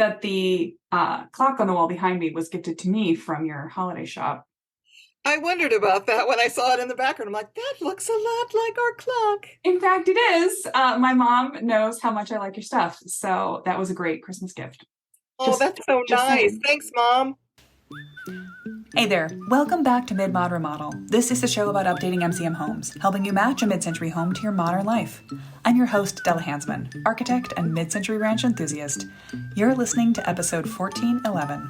that the clock on the wall behind me was gifted to me from your holiday shop. I wondered about that when I saw it in the background. I'm like, that looks a lot like our clock. In fact, it is. My mom knows how much I like your stuff, so that was a great Christmas gift. Oh, Just, that's so just nice. saying. Thanks, Mom. Hey there, welcome back to Mid-Mod Remodel. This is the show about updating MCM homes, helping you match a mid-century home to your modern life. I'm your host, Della, architect and mid-century ranch enthusiast. You're listening to episode 1411.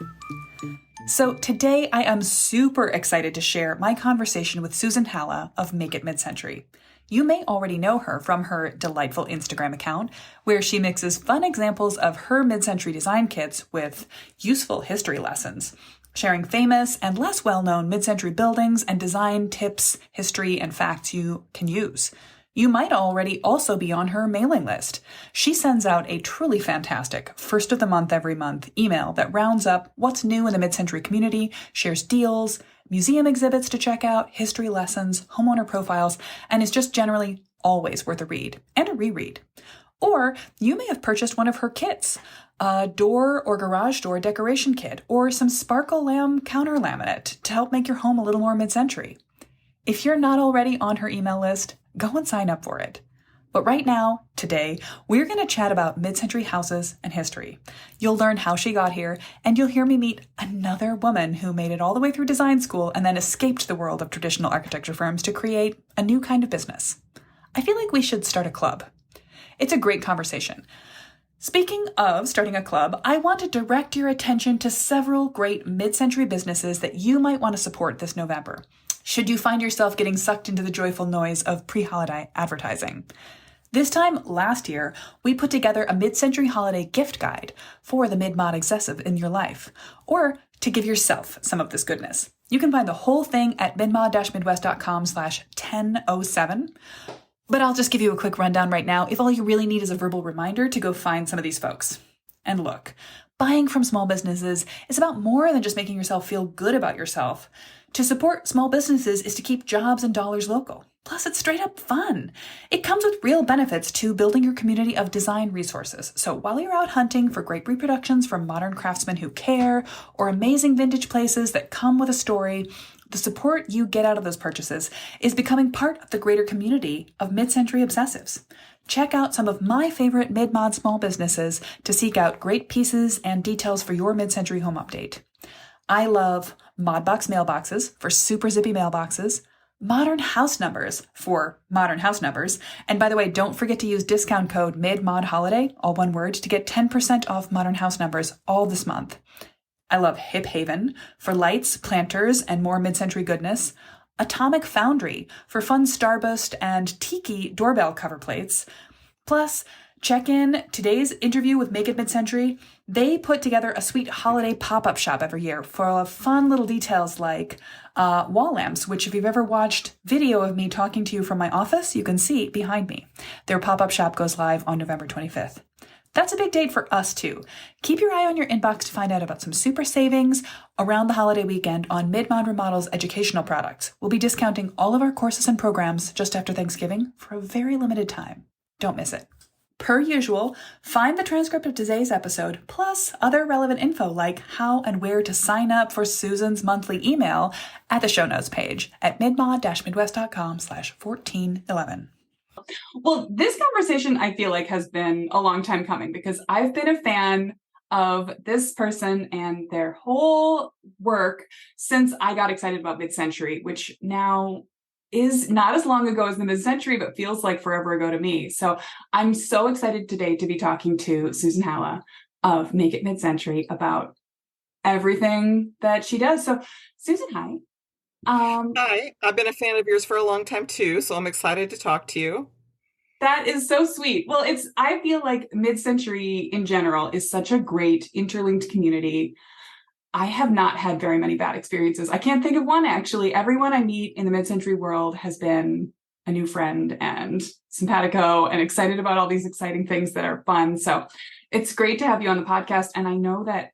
So today I am super excited to share my conversation with Susan Halla of Make It Mid-Century. You may already know her from her delightful Instagram account, where she mixes fun examples of her mid-century design kits with useful history lessons, sharing famous and less well-known mid-century buildings and design tips, history, and facts you can use. You might already also be on her mailing list. She sends out a truly fantastic first of the month every month email that rounds up what's new in the mid-century community, shares deals, museum exhibits to check out, history lessons, homeowner profiles, and is just generally always worth a read and a reread. Or you may have purchased one of her kits, a door or garage door decoration kit, or some Sparkle Lam counter laminate to help make your home a little more mid-century. If you're not already on her email list, go and sign up for it. But right now, today, we're going to chat about mid-century houses and history. You'll learn how she got here, and you'll hear me meet another woman who made it all the way through design school and then escaped the world of traditional architecture firms to create a new kind of business. I feel like we should start a club. It's a great conversation. Speaking of starting a club, I want to direct your attention to several great mid-century businesses that you might want to support this November, should you find yourself getting sucked into the joyful noise of pre-holiday advertising. This time last year, we put together a mid-century holiday gift guide for the mid-mod obsessive in your life, or to give yourself some of this goodness. You can find the whole thing at midmod-midwest.com/1007. But I'll just give you a quick rundown right now if all you really need is a verbal reminder to go find some of these folks. And look, buying from small businesses is about more than just making yourself feel good about yourself. To support small businesses is to keep jobs and dollars local. Plus, it's straight up fun. It comes with real benefits to building your community of design resources. So while you're out hunting for great reproductions from modern craftsmen who care, or amazing vintage places that come with a story, the support you get out of those purchases is becoming part of the greater community of mid-century obsessives. Check out some of my favorite mid-mod small businesses to seek out great pieces and details for your mid-century home update. I love Modbox mailboxes for super zippy mailboxes, Modern House Numbers for modern house numbers, and by the way, don't forget to use discount code MIDMODHOLIDAY, all one word, to get 10% off Modern House Numbers all this month. I love Hip Haven for lights, planters, and more mid-century goodness. Atomic Foundry for fun starburst and tiki doorbell cover plates. Plus, check in today's interview with Make It Mid-Century. They put together a sweet holiday pop-up shop every year for fun little details like wall lamps, which if you've ever watched video of me talking to you from my office, you can see behind me. Their pop-up shop goes live on November 25th. That's a big date for us, too. Keep your eye on your inbox to find out about some super savings around the holiday weekend on Mid-Mod Remodel's educational products. We'll be discounting all of our courses and programs just after Thanksgiving for a very limited time. Don't miss it. Per usual, find the transcript of today's episode, plus other relevant info like how and where to sign up for Susan's monthly email at the show notes page at midmod-midwest.com/1411. Well, this conversation, I feel like, has been a long time coming because I've been a fan of this person and their whole work since I got excited about mid-century, which now is not as long ago as the mid-century, but feels like forever ago to me. So I'm so excited today to be talking to Susan Halla of Make It Mid-Century about everything that she does. So Susan, hi. Hi, I've been a fan of yours for a long time too, so I'm excited to talk to you. That is so sweet. Well, I feel like mid-century in general is such a great interlinked community. I have not had very many bad experiences. I can't think of one, actually. Everyone I meet in the mid-century world has been a new friend and simpatico and excited about all these exciting things that are fun. So it's great to have you on the podcast. And I know that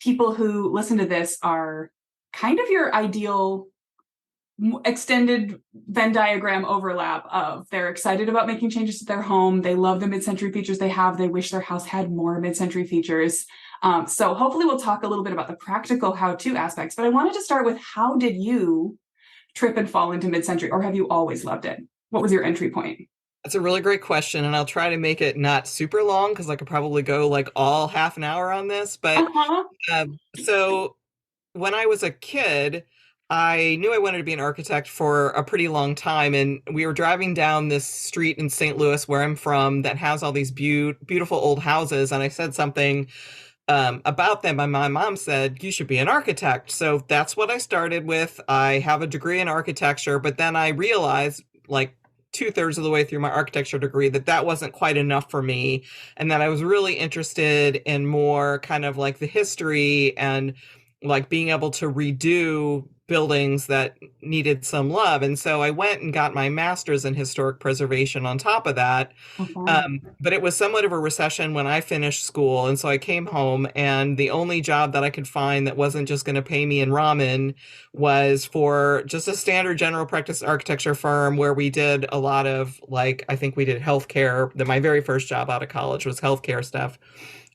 people who listen to this are kind of your ideal extended Venn diagram overlap of they're excited about making changes to their home. They love the mid-century features they have. They wish their house had more mid-century features. So hopefully we'll talk a little bit about the practical how-to aspects, but I wanted to start with, how did you trip and fall into mid-century, or have you always loved it? What was your entry point? That's a really great question, and I'll try to make it not super long because I could probably go like all half an hour on this. But Uh-huh. so when I was a kid, I knew I wanted to be an architect for a pretty long time, and we were driving down this street in St. Louis, where I'm from, that has all these beautiful old houses, and I said something about them, and my mom said, "You should be an architect." So that's what I started with. I have a degree in architecture, but then I realized, like, two-thirds of the way through my architecture degree, that that wasn't quite enough for me, and that I was really interested in more kind of like the history and like being able to redo buildings that needed some love. And so I went and got my master's in historic preservation on top of that. Okay. But it was somewhat of a recession when I finished school. And so I came home, and the only job that I could find that wasn't just going to pay me in ramen was for just a standard general practice architecture firm where we did a lot of, like, I think we did healthcare. My very first job out of college was healthcare stuff.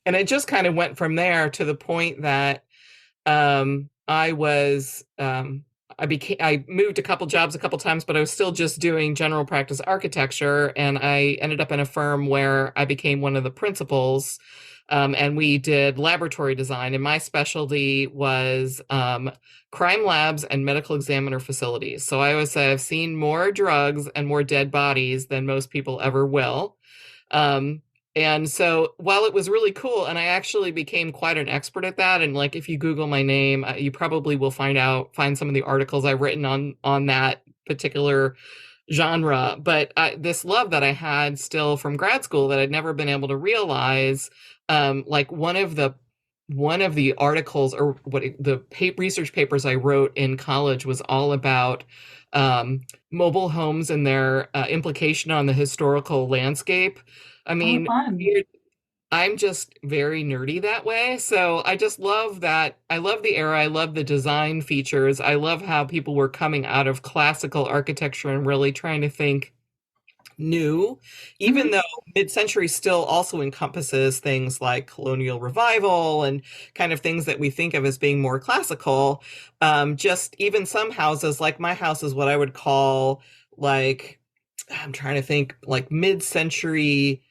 And it just kind of went from there to the point that I was I moved a couple jobs a couple times, but I was still just doing general practice architecture, and I ended up in a firm where I became one of the principals. And we did laboratory design, and my specialty was crime labs and medical examiner facilities. So I always say I've seen more drugs and more dead bodies than most people ever will. Um, and so while it was really cool, and I actually became quite an expert at that, and like if you Google my name, you probably will find some of the articles I've written on that particular genre. But this love that I had still from grad school that I'd never been able to realize, like one of the articles, or research papers I wrote in college, was all about mobile homes and their implication on the historical landscape. I Oh, mean, fun. I'm just very nerdy that way. So I just love that. I love the era. I love the design features. I love how people were coming out of classical architecture and really trying to think new, even Mhm. though mid-century still also encompasses things like colonial revival and kind of things that we think of as being more classical. Just even some houses, like my house is what I would call, like, I'm trying to think, like mid-century,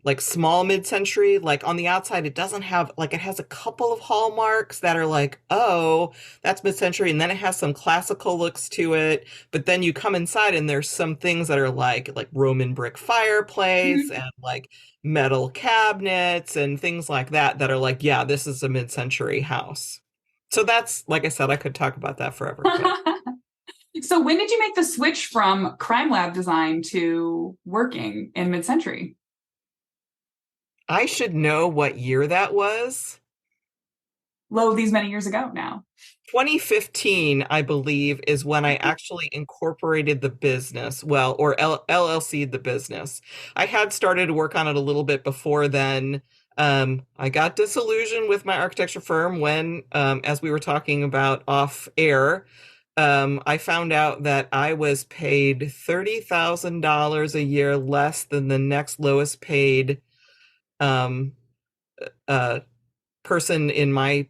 like small mid-century. Like on the outside it doesn't have, like, it has a couple of hallmarks that are like, oh, that's mid-century, and then it has some classical looks to it, but then you come inside and there's some things that are like Roman brick fireplace Mhm. and like metal cabinets and things like that that are like, yeah, this is a mid-century house. So that's, like I said, I could talk about that forever, but So when did you make the switch from crime lab design to working in mid-century? I should know what year that was. Lo, these many years ago now. 2015, I believe, is when I actually incorporated the business, well, or LLC'd the business. I had started to work on it a little bit before then. I got disillusioned with my architecture firm when, as we were talking about off air, I found out that I was paid $30,000 a year less than the next lowest paid um, uh, person in my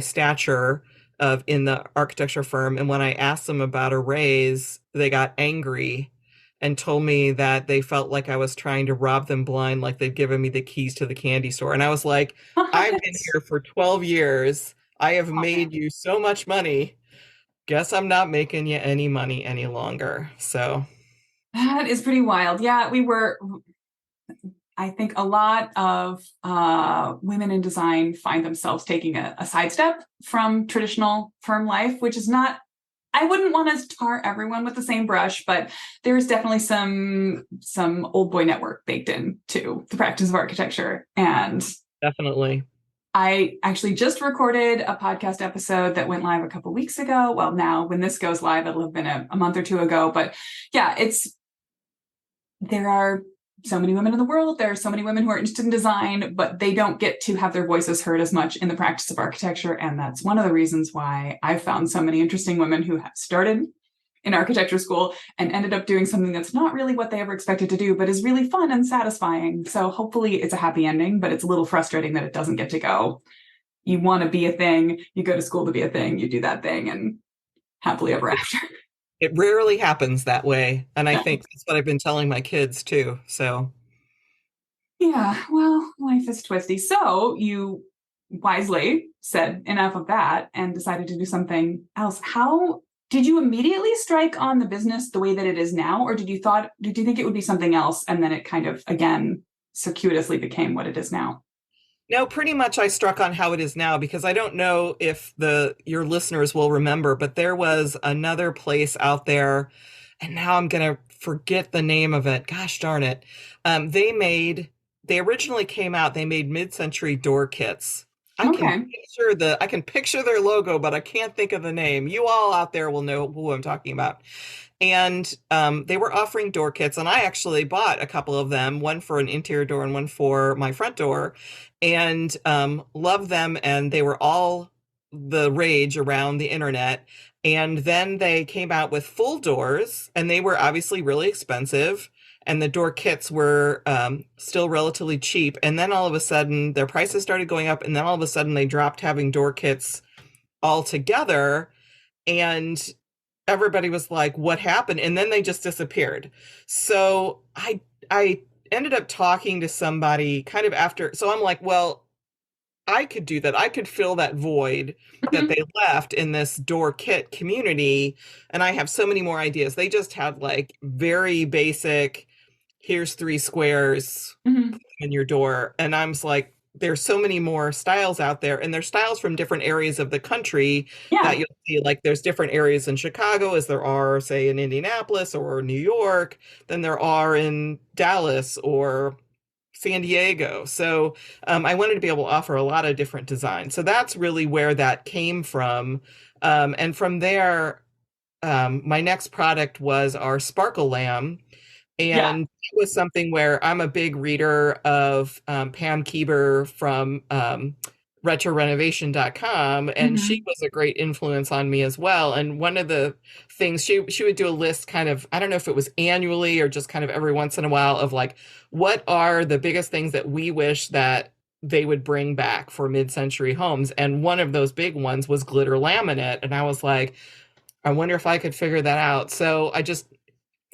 stature of in the architecture firm. And when I asked them about a raise, they got angry and told me that they felt like I was trying to rob them blind, like they'd given me the keys to the candy store. And I was like, I've been What? here for 12 years. I have Oh, made man. you so much money. Guess I'm not making you any money any longer. So That is pretty wild. Yeah, I think a lot of women in design find themselves taking a sidestep from traditional firm life, which is not, I wouldn't want to tar everyone with the same brush, but there's definitely some old boy network baked in to the practice of architecture. And definitely. I actually just recorded a podcast episode that went live a couple weeks ago. Well, now when this goes live, it'll have been a month or two ago. But yeah, there are so many women in the world. There are so many women who are interested in design, but they don't get to have their voices heard as much in the practice of architecture. And that's one of the reasons why I've found so many interesting women who have started in architecture school and ended up doing something that's not really what they ever expected to do, but is really fun and satisfying. So hopefully it's a happy ending, but it's a little frustrating that it doesn't get to go. You want to be a thing, you go to school to be a thing, you do that thing, and happily ever after. It rarely happens that way. And I think that's what I've been telling my kids too. So, yeah, well, life is twisty. So you wisely said enough of that and decided to do something else. How did you immediately strike on the business the way that it is now, or did you think it would be something else, and then it kind of again circuitously became what it is now? no, pretty much I struck on how it is now because I don't know if your listeners will remember, but there was another place out there, and now I'm gonna forget the name of it. Gosh darn it. They originally came out, they made mid-century door kits. Okay. I can picture their logo, but I can't think of the name. You all out there will know who I'm talking about. And they were offering door kits, and I actually bought a couple of them, one for an interior door and one for my front door, and loved them. And they were all the rage around the internet. And then they came out with full doors, and they were obviously really expensive. And the door kits were still relatively cheap. And then all of a sudden, their prices started going up. And then all of a sudden, they dropped having door kits altogether. And everybody was like, what happened? And then they just disappeared. So I ended up talking to somebody kind of after. So I'm like, well, I could do that. I could fill that void that they left in this door kit community. And I have so many more ideas. They just had like very basic, here's 3 squares Mm-hmm. in your door. And I'm just like, there's so many more styles out there, and there's styles from different areas of the country Yeah. that you'll see. Like there's different areas in Chicago as there are, say, in Indianapolis or New York, than there are in Dallas or San Diego. So I wanted to be able to offer a lot of different designs. So that's really where that came from. And from there, my next product was our Sparkle Lam. Yeah. And it was something where I'm a big reader of Pam Keeber from retrorenovation.com, and Mm-hmm. she was a great influence on me as well. And one of the things she would do a list kind of, I don't know if it was annually or just kind of every once in a while, of like, what are the biggest things that we wish that they would bring back for mid-century homes? And one of those big ones was glitter laminate. And I was like, I wonder if I could figure that out. So I just,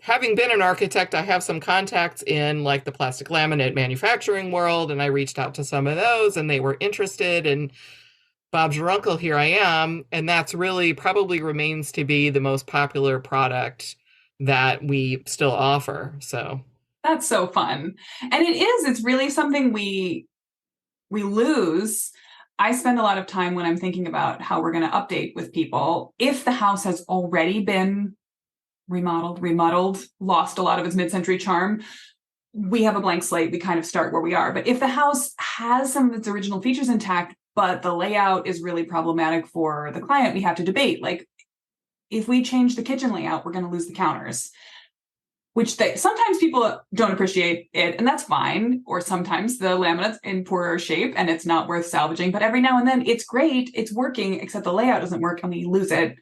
having been an architect, I have some contacts in like the plastic laminate manufacturing world, and I reached out to some of those, and they were interested. And Bob's your uncle, here I am. And that's really probably remains to be the most popular product that we still offer. So That's so fun. And it's really something we lose. I spend a lot of time when I'm thinking about how we're going to update with people. If the house has already been remodeled, lost a lot of its mid-century charm, we have a blank slate. We kind of start where we are. But if the house has some of its original features intact, but the layout is really problematic for the client, we have to debate. Like, if we change the kitchen layout, we're going to lose the counters, which sometimes people don't appreciate it, and that's fine. Or sometimes the laminate's in poorer shape and it's not worth salvaging. But every now and then it's great, it's working, except the layout doesn't work and we lose it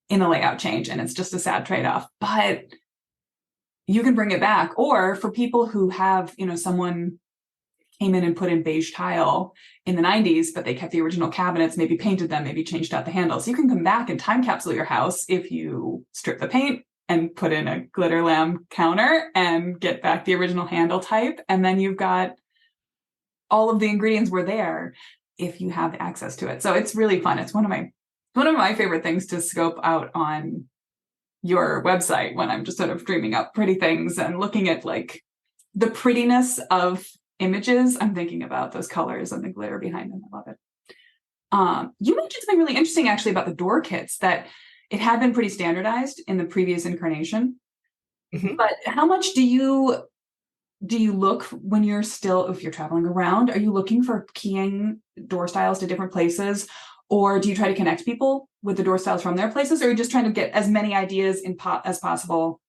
in the layout change, and it's just a sad trade-off. But you can bring it back. Or for people who have, someone came in and put in beige tile in the 90s, but they kept the original cabinets, maybe painted them, maybe changed out the handles. You can come back and time capsule your house if you strip the paint and put in a glitter lamp counter and get back the original handle type. And then you've got all of the ingredients were there if you have access to it. So it's really fun. It's one of my favorite things to scope out on your website when I'm just sort of dreaming up pretty things and looking at like the prettiness of images. I'm thinking about those colors and the glitter behind them. I love it. You mentioned something really interesting actually about the door kits, that it had been pretty standardized in the previous incarnation. mm-hmm. But how much do you look when if you're traveling around, are you looking for keying door styles to different places? Or do you try to connect people with the door styles from their places? Or are you just trying to get as many ideas as possible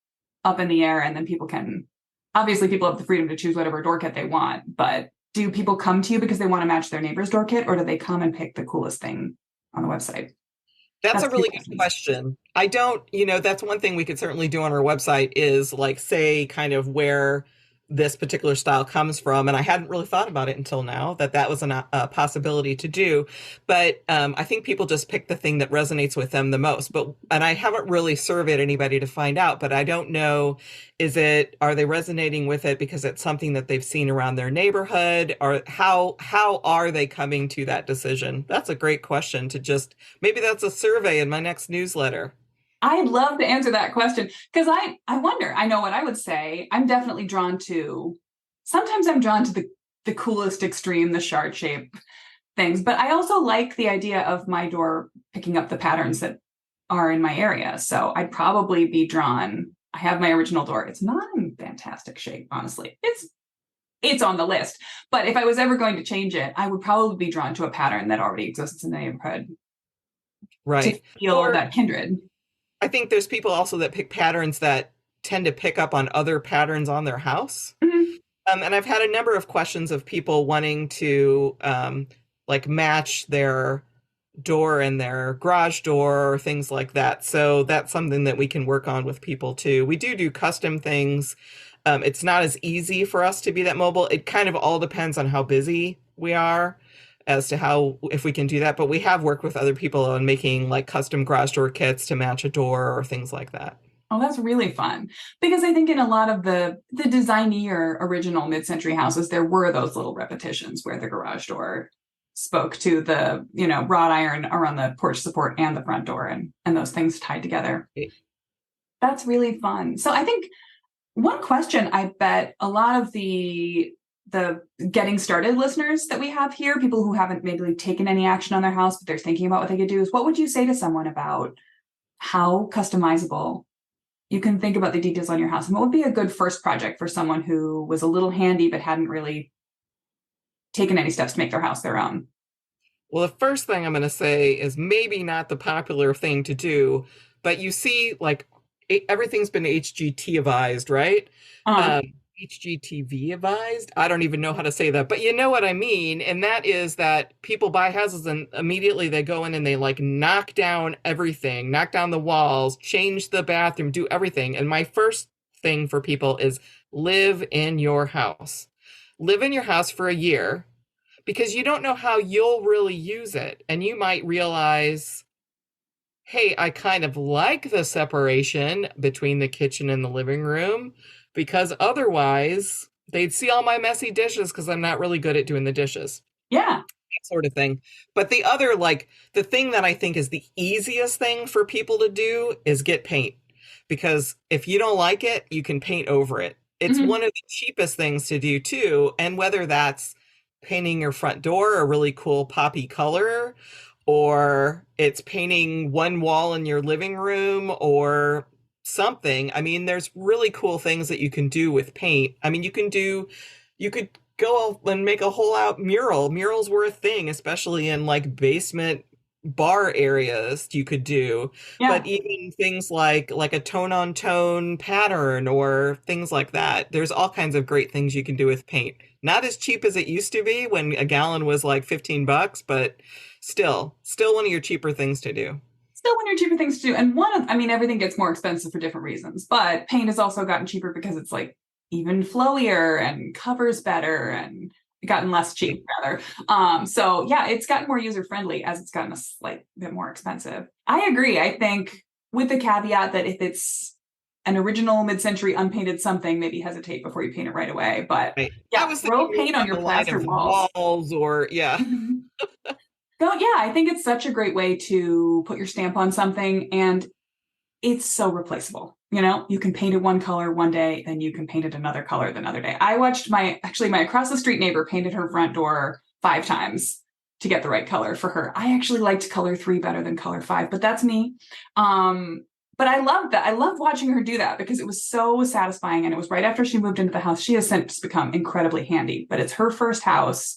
up in the air, and then people have the freedom to choose whatever door kit they want. But do people come to you because they want to match their neighbor's door kit, or do they come and pick the coolest thing on the website? That's a That's two really good questions. question. I don't, that's one thing we could certainly do on our website is like say kind of where this particular style comes from. And I hadn't really thought about it until now that was a possibility to do. But I think people just pick the thing that resonates with them the most. And I haven't really surveyed anybody to find out, but I don't know, are they resonating with it because it's something that they've seen around their neighborhood, or how are they coming to that decision? That's a great question to just, maybe that's a survey in my next newsletter. I'd love to answer that question because I wonder, I know what I would say. Sometimes I'm drawn to the coolest extreme, the shard shape things, but I also like the idea of my door picking up the patterns that are in my area. So I'd probably be drawn. I have my original door. It's not in fantastic shape, honestly. It's on the list. But if I was ever going to change it, I would probably be drawn to a pattern that already exists in the neighborhood. Right. To feel that kindred. I think there's people also that pick patterns that tend to pick up on other patterns on their house. Mm-hmm. And I've had a number of questions of people wanting to like match their door and their garage door or things like that. So that's something that we can work on with people too. We do custom things. It's not as easy for us to be that mobile. It kind of all depends on how busy we are as to if we can do that. But we have worked with other people on making like custom garage door kits to match a door or things like that. Oh, that's really fun. Because I think in a lot of the designier original mid-century houses, there were those little repetitions where the garage door spoke to the, wrought iron around the porch support and the front door and those things tied together. That's really fun. So I think one question I bet a lot of the getting started listeners that we have here, people who haven't maybe taken any action on their house, but they're thinking about what they could do, is what would you say to someone about how customizable you can think about the details on your house? And what would be a good first project for someone who was a little handy but hadn't really taken any steps to make their house their own? Well, the first thing I'm going to say is maybe not the popular thing to do, but you see, like, everything's been HGTVized, right? HGTV-ized? I don't even know how to say that, but you know what I mean. And that is that people buy houses and immediately they go in and they like knock down everything, knock down the walls, change the bathroom, do everything. And my first thing for people is live in your house. Live in your house for a year because you don't know how you'll really use it. And you might realize, hey, I kind of like the separation between the kitchen and the living room, because otherwise they'd see all my messy dishes because I'm not really good at doing the dishes. Yeah. That sort of thing. But the other, like, the thing that I think is the easiest thing for people to do is get paint. Because if you don't like it, you can paint over it. It's one of the cheapest things to do too. And whether that's painting your front door a really cool poppy color, or it's painting one wall in your living room or something. I mean, there's really cool things that you can do with paint. I mean, you could go and make a whole out mural. Murals were a thing, especially in like basement bar areas you could do. Yeah. But even things like a tone on tone pattern or things like that. There's all kinds of great things you can do with paint. Not as cheap as it used to be when a gallon was like $15, but still one of your cheaper things to do. Still one of your cheaper things to do. And everything gets more expensive for different reasons, but paint has also gotten cheaper because it's like even flowier and covers better and gotten less cheap rather. So yeah, it's gotten more user-friendly as it's gotten a slight bit more expensive. I agree. I think with the caveat that if it's an original mid-century unpainted something, maybe hesitate before you paint it right away. But right. Yeah, throw paint on your plastered walls or yeah. Yeah, I think it's such a great way to put your stamp on something, and it's so replaceable. You can paint it one color one day, and you can paint it another color the other day. I watched my across the street neighbor painted her front door 5 times to get the right color for her. I actually liked color 3 better than color 5, but that's me. But I loved that. I loved watching her do that because it was so satisfying, and it was right after she moved into the house. She has since become incredibly handy, but it's her first house,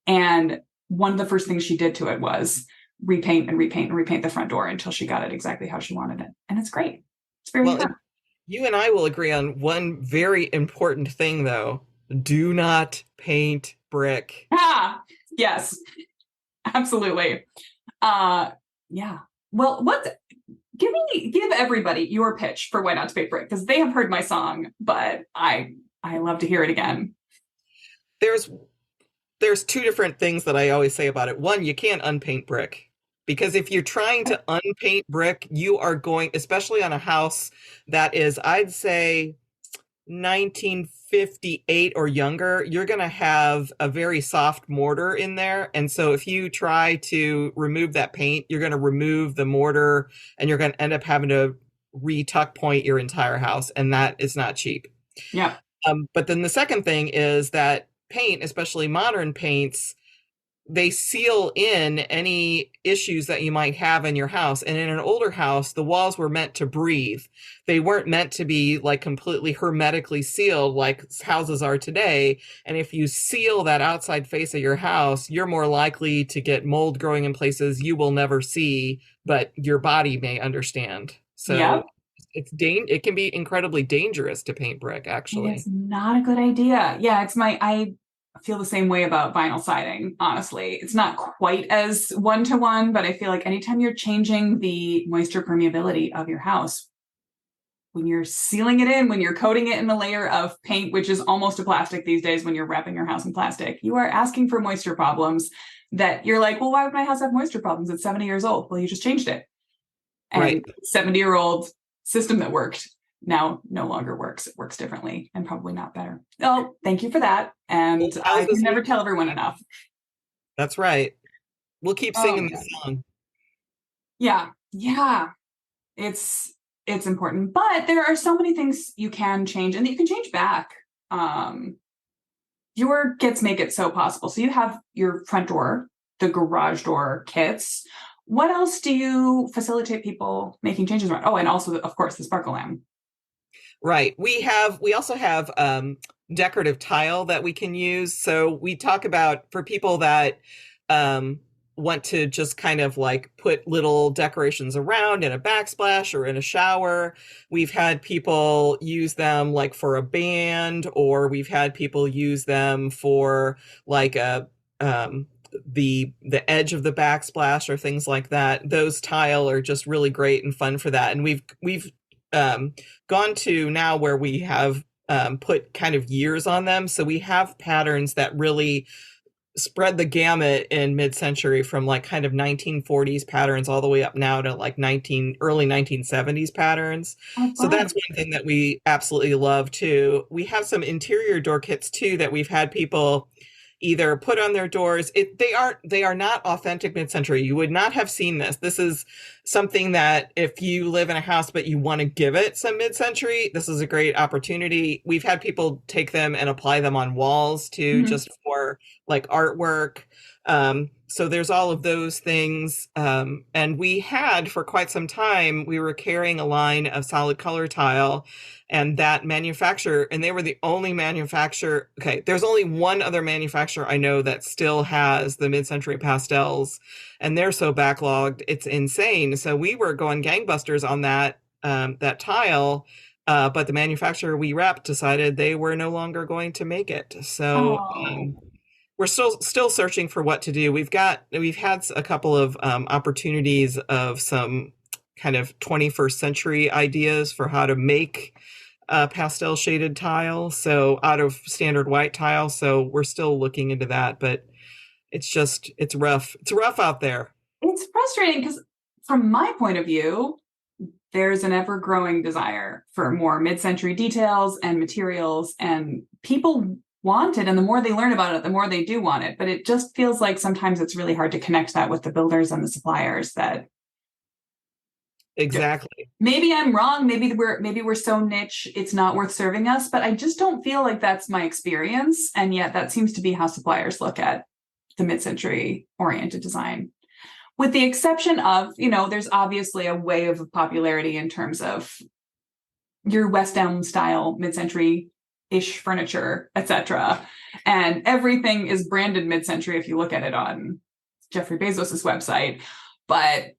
and one of the first things she did to it was repaint the front door until she got it exactly how she wanted it. And it's great. It's very fun. You and I will agree on one very important thing, though. Do not paint brick. Yes, absolutely. Yeah. Well, give everybody your pitch for Why Not to Paint Brick, because they have heard my song, but I love to hear it again. There's two different things that I always say about it. One, you can't unpaint brick. Because if you're trying to unpaint brick, you are going, especially on a house that is, I'd say, 1958 or younger, you're going to have a very soft mortar in there. And so if you try to remove that paint, you're going to remove the mortar and you're going to end up having to re-tuck point your entire house. And that is not cheap. Yeah. But then the second thing is that paint, especially modern paints, they seal in any issues that you might have in your house. And in an older house, the walls were meant to breathe. They weren't meant to be like completely hermetically sealed like houses are today. And if you seal that outside face of your house, you're more likely to get mold growing in places you will never see, but your body may understand. So Yep. it can be incredibly dangerous to paint brick, actually. It's not a good idea. Yeah, I feel the same way about vinyl siding, honestly. It's not quite as one-to-one, but I feel like anytime you're changing the moisture permeability of your house, when you're sealing it in, when you're coating it in a layer of paint, which is almost a plastic these days when you're wrapping your house in plastic, you are asking for moisture problems that you're like, well, why would my house have moisture problems? It's 70 years old. Well, you just changed it. And Right. 70-year-old system that worked now no longer works. It works differently and probably not better. Oh, thank you for that. And I can never tell everyone enough. That's right. We'll keep singing this song. Yeah. Yeah. It's important. But there are so many things you can change and that you can change back. Your kits make it so possible. So you have your front door, the garage door kits. What else do you facilitate people making changes around? Oh, and also, of course, the Sparkle Lam. Right. We also have decorative tile that we can use. So we talk about for people that want to just kind of like put little decorations around in a backsplash or in a shower. We've had people use them like for a band, or we've had people use them for like a the edge of the backsplash or things like that. Those tile are just really great and fun for that. And we've gone to now where we have put kind of years on them. So we have patterns that really spread the gamut in mid-century from like kind of 1940s patterns all the way up now to like early 1970s patterns. Oh, so that's one thing that we absolutely love too. We have some interior door kits too that we've had people either put on their doors. They are not authentic mid-century. You would not have seen this. This is something that if you live in a house but you want to give it some mid-century, this is a great opportunity. We've had people take them and apply them on walls too, just for like artwork. So there's all of those things. And we had for quite some time, we were carrying a line of solid color tile, and that manufacturer, and they were the only manufacturer. Okay, there's only one other manufacturer I know that still has the mid-century pastels, and they're so backlogged, it's insane. So we were going gangbusters on that tile, but the manufacturer we repped decided they were no longer going to make it. So we're still searching for what to do. We've had a couple of opportunities of some kind of 21st century ideas for how to make pastel shaded tile, so out of standard white tile. So we're still looking into that, but it's rough. It's rough out there. It's frustrating because from my point of view, there's an ever-growing desire for more mid-century details and materials, and people want it, and the more they learn about it, the more they do want it. But it just feels like sometimes it's really hard to connect that with the builders and the suppliers. That exactly. Maybe I'm wrong. Maybe we're so niche it's not worth serving us. But I just don't feel like that's my experience, and yet that seems to be how suppliers look at the mid-century oriented design. With the exception of, there's obviously a wave of popularity in terms of your West Elm style mid-century-ish furniture, etc. And everything is branded mid-century if you look at it on Jeffrey Bezos's website. But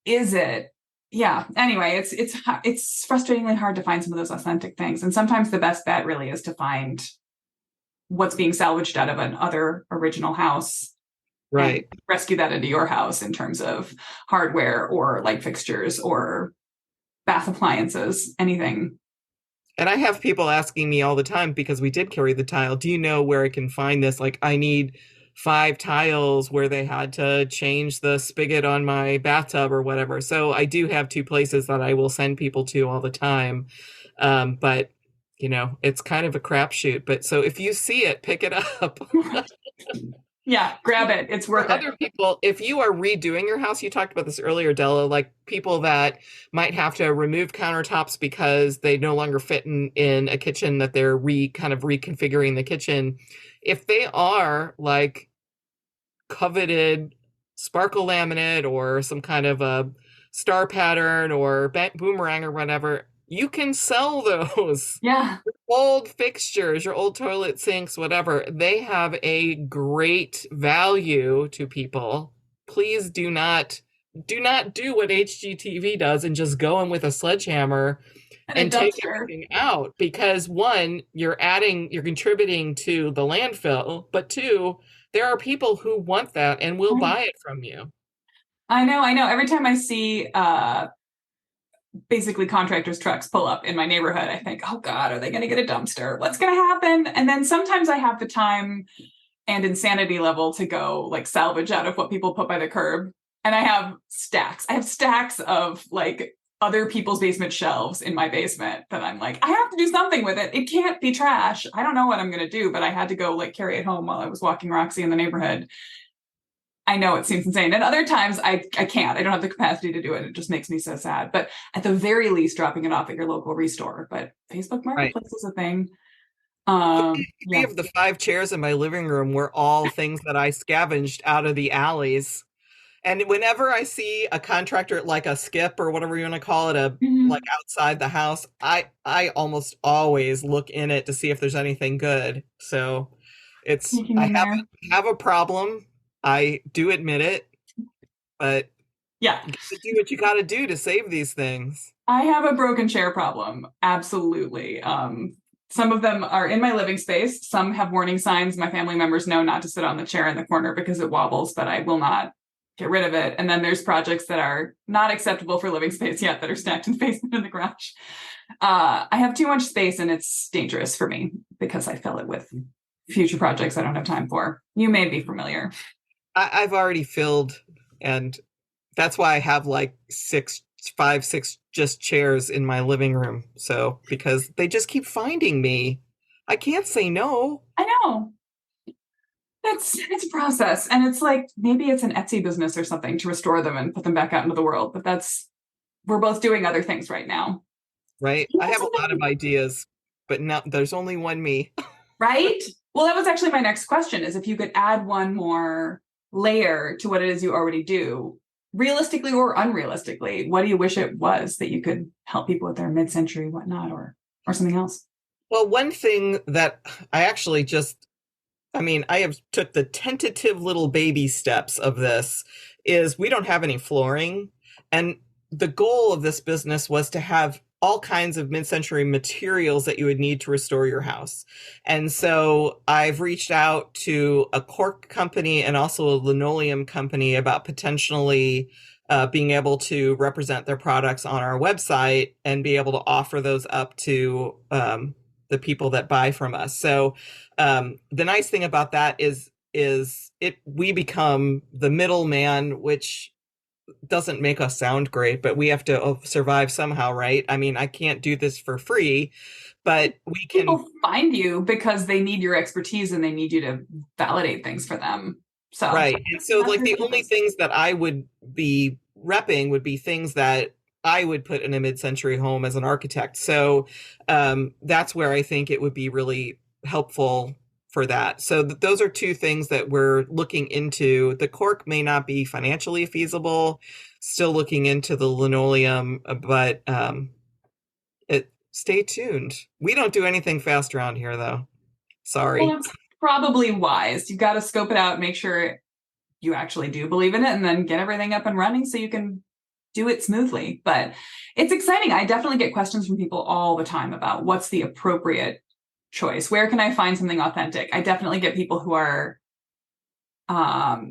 is it? Yeah. Anyway, it's frustratingly hard to find some of those authentic things. And sometimes the best bet really is to find what's being salvaged out of an other original house Right. and rescue that into your house in terms of hardware or light fixtures or bath appliances, anything. And I have people asking me all the time because we did carry the tile. Do you know where I can find this? Like, I need 5 tiles where they had to change the spigot on my bathtub or whatever. So I do have 2 places that I will send people to all the time. But it's kind of a crapshoot. But so if you see it, pick it up. Yeah, grab it. It's worth For it. other people, if you are redoing your house, you talked about this earlier, Della, like people that might have to remove countertops because they no longer fit in a kitchen that they're kind of reconfiguring the kitchen. If they are like coveted sparkle laminate or some kind of a star pattern or boomerang or whatever, you can sell those. Yeah. Old fixtures, your old toilet sinks, whatever, they have a great value to people. Please do not do what HGTV does and just go in with a sledgehammer and take everything out, because one, you're contributing to the landfill, but two, there are people who want that and will buy it from you. I know. Every time I see basically contractors' trucks pull up in my neighborhood, I think, oh God, are they going to get a dumpster? What's going to happen? And then sometimes I have the time and insanity level to go like salvage out of what people put by the curb. And I have stacks. Of like other people's basement shelves in my basement that I'm like, I have to do something with it. It can't be trash. I don't know what I'm going to do, but I had to go like carry it home while I was walking Roxy in the neighborhood. I know it seems insane. And other times I can't. I don't have the capacity to do it. It just makes me so sad. But at the very least, dropping it off at your local restore. But Facebook Marketplace is a thing. Three of the 5 chairs in my living room were all things that I scavenged out of the alleys. And whenever I see a contractor like a skip or whatever you want to call it, like outside the house, I almost always look in it to see if there's anything good. So I have a problem. I do admit it, but yeah, you gotta do what you got to do to save these things. I have a broken chair problem. Absolutely. Some of them are in my living space. Some have warning signs. My family members know not to sit on the chair in the corner because it wobbles, but I will not get rid of it. And then there's projects that are not acceptable for living space yet that are stacked in the basement in the garage. I have too much space and it's dangerous for me because I fill it with future projects I don't have time for. You may be familiar. I've already filled, and that's why I have like 6 just chairs in my living room. So, because they just keep finding me. I can't say no. I know. It's a process. And it's like, maybe it's an Etsy business or something to restore them and put them back out into the world. But we're both doing other things right now. Right? I have a lot of ideas, but now there's only one me. Right? Well, that was actually my next question, is if you could add one more layer to what it is you already do, realistically or unrealistically, what do you wish it was that you could help people with their mid-century whatnot or something else? Well, one thing that I actually I have took the tentative little baby steps of this is we don't have any flooring. And the goal of this business was to have all kinds of mid-century materials that you would need to restore your house. And so I've reached out to a cork company and also a linoleum company about potentially being able to represent their products on our website and be able to offer those up to the people that buy from us. So the nice thing about that is we become the middleman, which doesn't make us sound great, but we have to survive somehow, right? I mean, I can't do this for free, but we can. People find you because they need your expertise and they need you to validate things for them. So right. And so like the only things that I would be repping would be things that I would put in a mid-century home as an architect. So that's where I think it would be really helpful for that. So those are 2 things that we're looking into. The cork may not be financially feasible, still looking into the linoleum, but stay tuned. We don't do anything fast around here though. Sorry. Well, it's probably wise. You got to scope it out, make sure you actually do believe in it, and then get everything up and running so you can do it smoothly. But it's exciting. I definitely get questions from people all the time about what's the appropriate choice. Where can I find something authentic? I definitely get people who are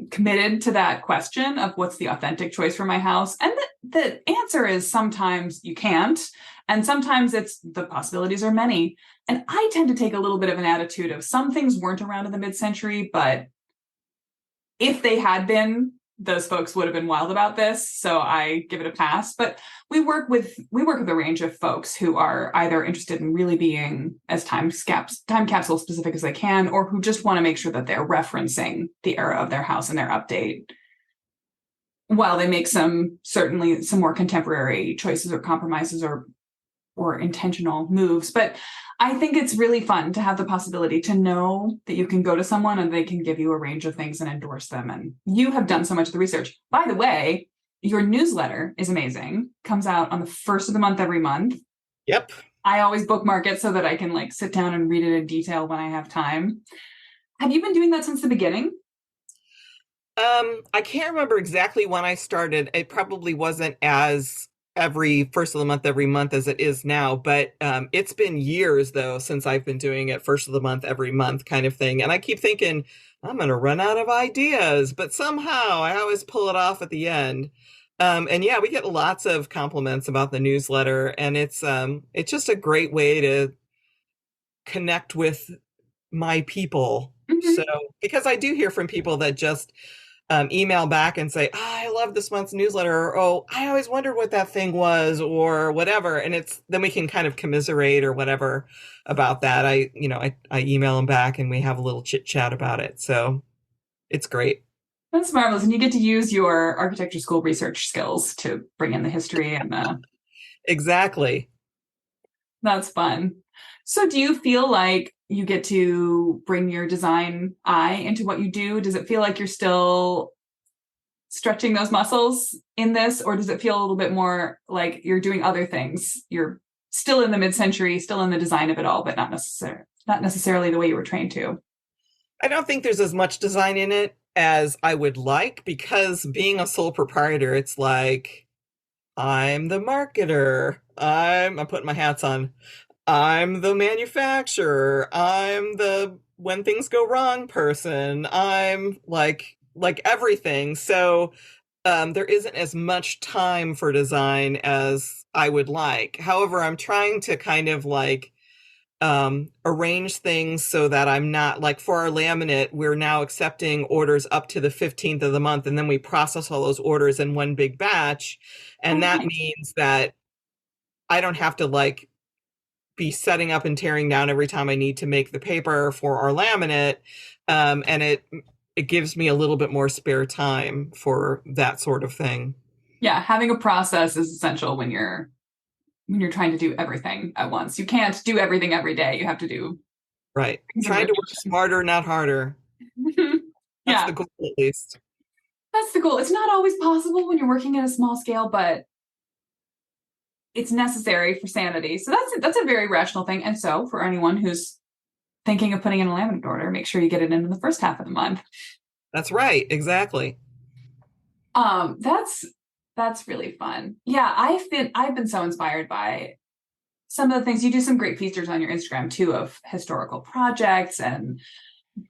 committed to that question of what's the authentic choice for my house. And the answer is sometimes you can't. And sometimes it's the possibilities are many. And I tend to take a little bit of an attitude of some things weren't around in the mid-century, but if they had been, those folks would have been wild about this. So I give it a pass. But we work with a range of folks who are either interested in really being as time capsule specific as they can, or who just want to make sure that they're referencing the era of their house and their update, while they make certainly some more contemporary choices or compromises or intentional moves. But I think it's really fun to have the possibility to know that you can go to someone and they can give you a range of things and endorse them. And you have done so much of the research. By the way, your newsletter is amazing. Comes out on the first of the month every month. Yep. I always bookmark it so that I can sit down and read it in detail when I have time. Have you been doing that since the beginning? I can't remember exactly when I started. It probably wasn't as every first of the month every month as it is now, but it's been years though since I've been doing it first of the month every month kind of thing. And I keep thinking I'm going to run out of ideas, but somehow I always pull it off at the end. And yeah, we get lots of compliments about the newsletter, and it's just a great way to connect with my people. Mm-hmm. So because I do hear from people that just email back and say, oh, I love this month's newsletter, or, oh, I always wondered what that thing was, or whatever. And then we can kind of commiserate or whatever about that. I email them back and we have a little chit chat about it. So it's great. That's marvelous. And you get to use your architecture school research skills to bring in the history and the... Exactly. That's fun. So do you feel like you get to bring your design eye into what you do? Does it feel like you're still stretching those muscles in this, or does it feel a little bit more like you're doing other things? You're still in the mid-century, still in the design of it all, but not necessarily the way you were trained to. I don't think there's as much design in it as I would like, because being a sole proprietor, it's like I'm the marketer. I'm putting my hats on. I'm the manufacturer. I'm the when things go wrong person. I'm like everything. So there isn't as much time for design as I would like. However, I'm trying to kind of arrange things so that I'm not for our laminate, we're now accepting orders up to the 15th of the month, and then we process all those orders in one big batch. And that means that I don't have to be setting up and tearing down every time I need to make the paper for our laminate. And it gives me a little bit more spare time for that sort of thing. Yeah, having a process is essential when you're trying to do everything at once. You can't do everything every day. You have to do... Right. Trying to work smarter, not harder. That's the goal, at least. That's the goal. It's not always possible when you're working at a small scale, but it's necessary for sanity. So that's a very rational thing. And so for anyone who's thinking of putting in a laminate order, make sure you get it in the first half of the month. That's right. Exactly. That's really fun. Yeah, I've been so inspired by some of the things. You do some great features on your Instagram too of historical projects and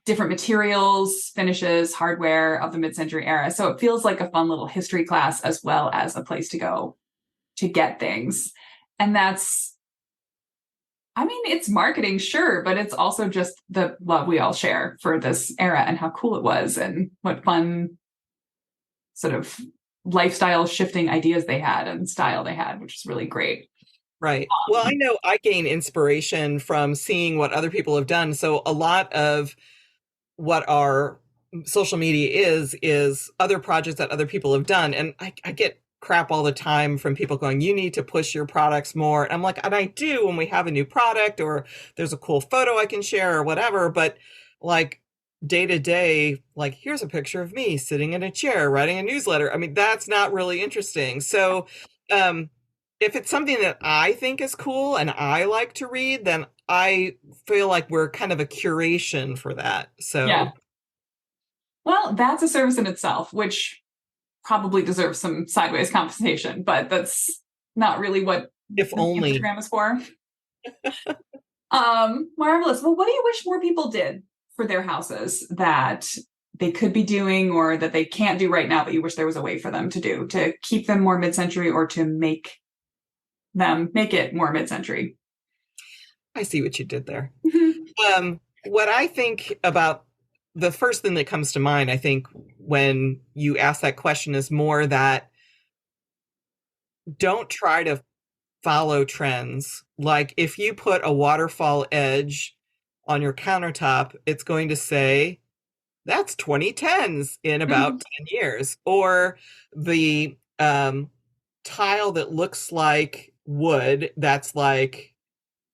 different materials, finishes, hardware of the mid-century era. So it feels like a fun little history class as well as a place to go to get things. And it's marketing, sure, but it's also just the love we all share for this era and how cool it was and what fun sort of lifestyle shifting ideas they had and style they had, which is really great. Right. Well, I know I gain inspiration from seeing what other people have done. So a lot of what our social media is other projects that other people have done. And I get crap all the time from people going, you need to push your products more. And I'm like, and I do when we have a new product or there's a cool photo I can share or whatever. But day to day, here's a picture of me sitting in a chair writing a newsletter. I mean, that's not really interesting. So if it's something that I think is cool and I like to read, then I feel like we're kind of a curation for that. So yeah. Well, that's a service in itself, which probably deserves some sideways compensation, but that's not really what if only Instagram is for. Marvelous. Well, what do you wish more people did for their houses that they could be doing or that they can't do right now, but you wish there was a way for them to do to keep them more mid-century or to make it more mid-century? I see what you did there. What I think about the first thing that comes to mind, I think, when you ask that question is more that don't try to follow trends. Like if you put a waterfall edge on your countertop, it's going to say, that's 2010s in about 10 years. Or the tile that looks like wood, that's like,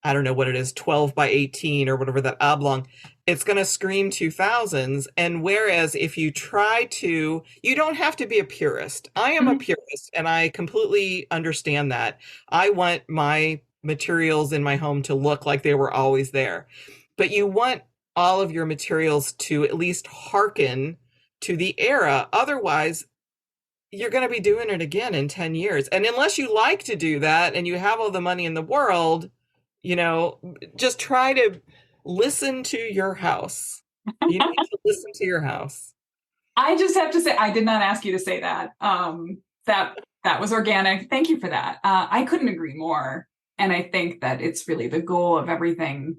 I don't know what it is, 12 by 18 or whatever, that oblong, it's going to scream 2000s. And whereas if you try to, you don't have to be a purist. I am a purist and I completely understand that. I want my materials in my home to look like they were always there. But you want all of your materials to at least hearken to the era. Otherwise, you're going to be doing it again in 10 years. And unless you like to do that and you have all the money in the world, just try to listen to your house. You need to listen to your house. I just have to say, I did not ask you to say that. That was organic. Thank you for that. I couldn't agree more. And I think that it's really the goal of everything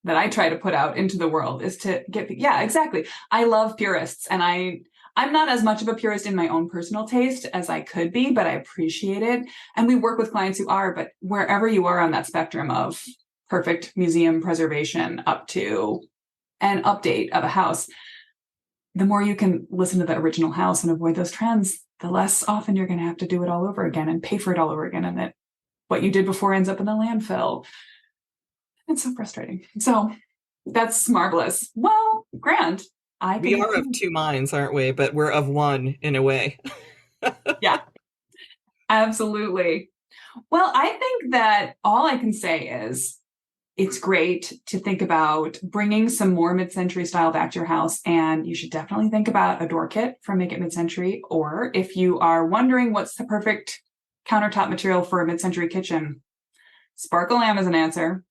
that I try to put out into the world is to yeah, exactly. I love purists, and I'm not as much of a purist in my own personal taste as I could be, but I appreciate it. And we work with clients who are, but wherever you are on that spectrum of perfect museum preservation up to an update of a house, the more you can listen to the original house and avoid those trends, the less often you're going to have to do it all over again and pay for it all over again. And that what you did before ends up in the landfill. It's so frustrating. So that's marvelous. Well, Grant, we are of two minds, aren't we? But we're of one in a way. Yeah, absolutely. Well, I think that all I can say is it's great to think about bringing some more mid-century style back to your house. And you should definitely think about a door kit from Make It Mid-Century. Or if you are wondering what's the perfect countertop material for a mid-century kitchen, Sparkle Lam is an answer.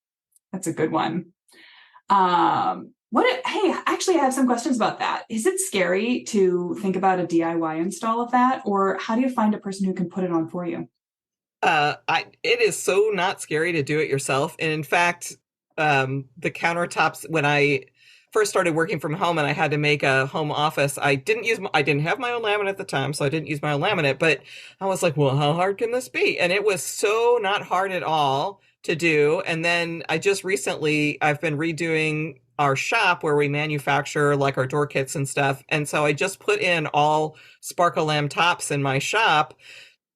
That's a good one. Hey, actually, I have some questions about that. Is it scary to think about a DIY install of that? Or how do you find a person who can put it on for you? It is so not scary to do it yourself. And in fact, the countertops, when I first started working from home and I had to make a home office, I didn't have my own laminate at the time, so I didn't use my own laminate, but I was like, well, how hard can this be? And it was so not hard at all to do. And then I've been redoing our shop where we manufacture like our door kits and stuff. And so I just put in all Sparkle Lam tops in my shop.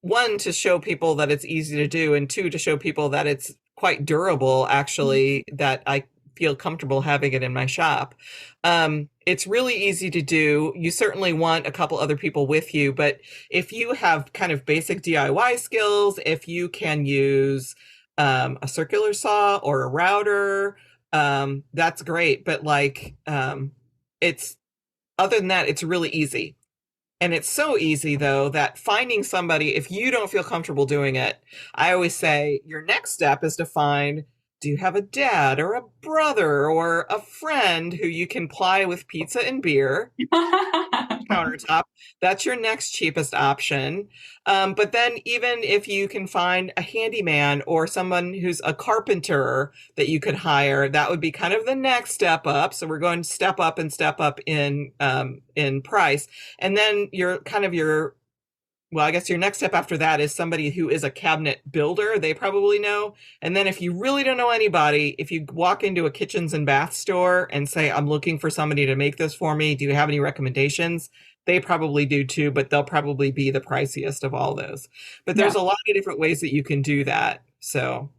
One, to show people that it's easy to do, and two, to show people that it's quite durable, actually, that I feel comfortable having it in my shop. It's really easy to do. You certainly want a couple other people with you, but if you have kind of basic DIY skills, if you can use a circular saw or a router, that's great. But other than that, it's really easy. And it's so easy, though, that finding somebody, if you don't feel comfortable doing it, I always say your next step is to find, do you have a dad or a brother or a friend who you can ply with pizza and beer countertop? That's your next cheapest option. But then even if you can find a handyman or someone who's a carpenter that you could hire, that would be kind of the next step up. So we're going to step up in price. And then I guess your next step after that is somebody who is a cabinet builder. They probably know. And then if you really don't know anybody, if you walk into a kitchens and bath store and say, I'm looking for somebody to make this for me, do you have any recommendations? They probably do too, but they'll probably be the priciest of all those. But there's a lot of different ways that you can do that. So.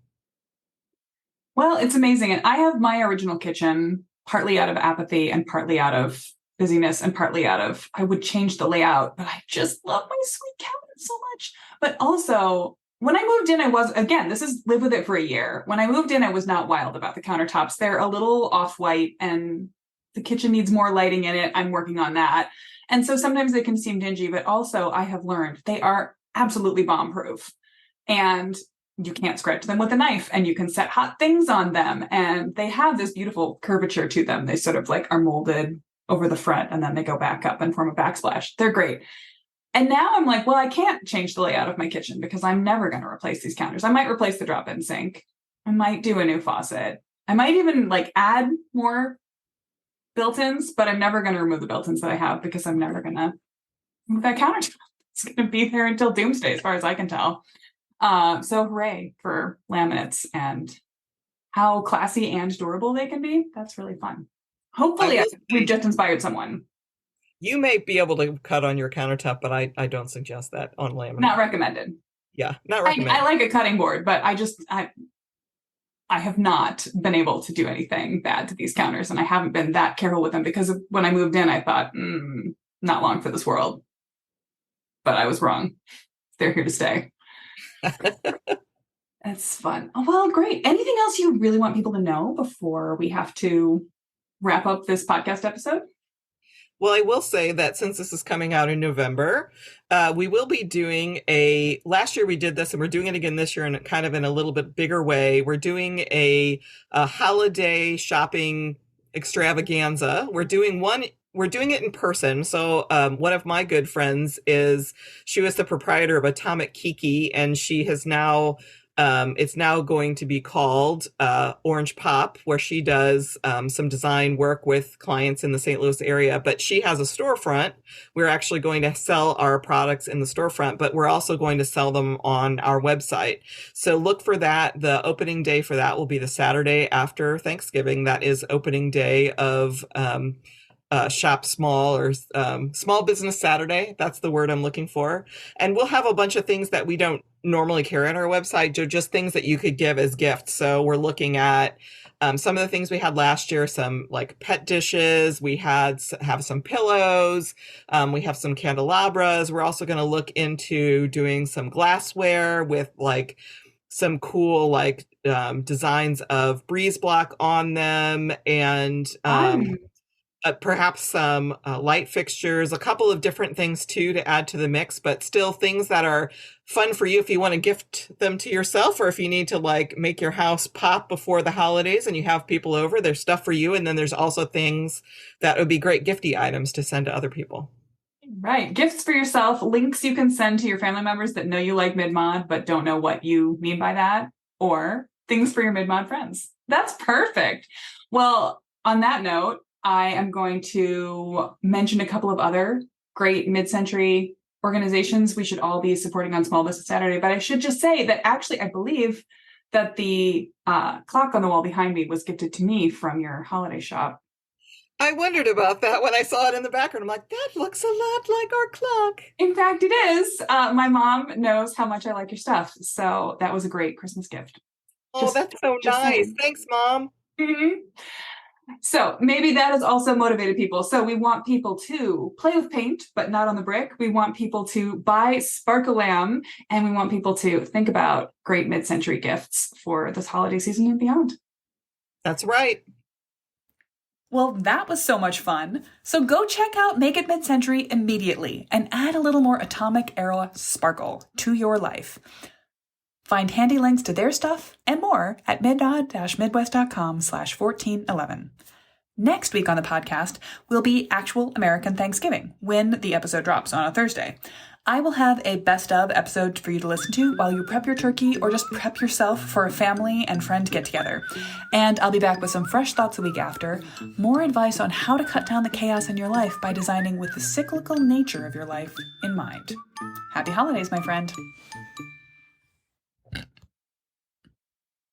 Well, it's amazing. And I have my original kitchen partly out of apathy and partly out of busyness and partly out of, I would change the layout, but I just love my sweet cabinet so much. But also, when I moved in, this is live with it for a year. When I moved in, I was not wild about the countertops. They're a little off-white and the kitchen needs more lighting in it. I'm working on that. And so sometimes they can seem dingy, but also I have learned they are absolutely bomb-proof. And you can't scratch them with a knife, and you can set hot things on them. And they have this beautiful curvature to them. They sort of like are molded over the front, and then they go back up and form a backsplash. They're great. And now I'm like, well, I can't change the layout of my kitchen because I'm never going to replace these counters. I might replace the drop-in sink. I might do a new faucet. I might even like add more built-ins, but I'm never going to remove the built-ins that I have because I'm never going to move that countertop. It's going to be there until doomsday, as far as I can tell. So hooray for laminates and how classy and durable they can be. That's really fun. Hopefully we've just inspired someone. You may be able to cut on your countertop, but I don't suggest that on laminate. Not recommended. Yeah, not recommended. I like a cutting board, but I have not been able to do anything bad to these counters, and I haven't been that careful with them because when I moved in, I thought, not long for this world. But I was wrong. They're here to stay. That's fun. Oh, well, great. Anything else you really want people to know before we have to wrap up this podcast episode? Well, I will say that since this is coming out in November, we will be doing last year we did this and we're doing it again this year in kind of in a little bit bigger way. We're doing a holiday shopping extravaganza. We're doing it in person. So one of my good friends she was the proprietor of Atomic Kiki, and she has now it's now going to be called Orange Pop, where she does some design work with clients in the St. Louis area. But she has a storefront. We're actually going to sell our products in the storefront, but we're also going to sell them on our website. So look for that. The opening day for that will be the Saturday after Thanksgiving. That is opening day of Shop Small, or Small Business Saturday. That's the word I'm looking for. And we'll have a bunch of things that we don't normally carry on our website, just things that you could give as gifts. So we're looking at some of the things we had last year, some like pet dishes. We have some pillows. We have some candelabras. We're also going to look into doing some glassware with like some cool like designs of breeze block on them, and perhaps some light fixtures, a couple of different things too to add to the mix, but still things that are fun for you if you want to gift them to yourself, or if you need to like make your house pop before the holidays and you have people over, there's stuff for you. And then there's also things that would be great gifty items to send to other people. Right. Gifts for yourself, links you can send to your family members that know you like mid-mod but don't know what you mean by that, or things for your mid-mod friends. That's perfect. Well, on that note, I am going to mention a couple of other great mid-century organizations we should all be supporting on Small Business Saturday. But I should just say that actually, I believe that the clock on the wall behind me was gifted to me from your holiday shop. I wondered about that when I saw it in the background. I'm like, that looks a lot like our clock. In fact, it is. My mom knows how much I like your stuff. So that was a great Christmas gift. Oh, that's so nice. Saying. Thanks, Mom. Mm-hmm. So maybe that has also motivated people. So we want people to play with paint, but not on the brick. We want people to buy Sparkle Lam, and we want people to think about great mid-century gifts for this holiday season and beyond. That's right. Well, that was so much fun. So go check out Make It Mid-Century immediately and add a little more Atomic Era sparkle to your life. Find handy links to their stuff and more at midnod-midwest.com/1411. Next week on the podcast will be actual American Thanksgiving, when the episode drops on a Thursday. I will have a best of episode for you to listen to while you prep your turkey or just prep yourself for a family and friend get together. And I'll be back with some fresh thoughts a week after, more advice on how to cut down the chaos in your life by designing with the cyclical nature of your life in mind. Happy holidays, my friend.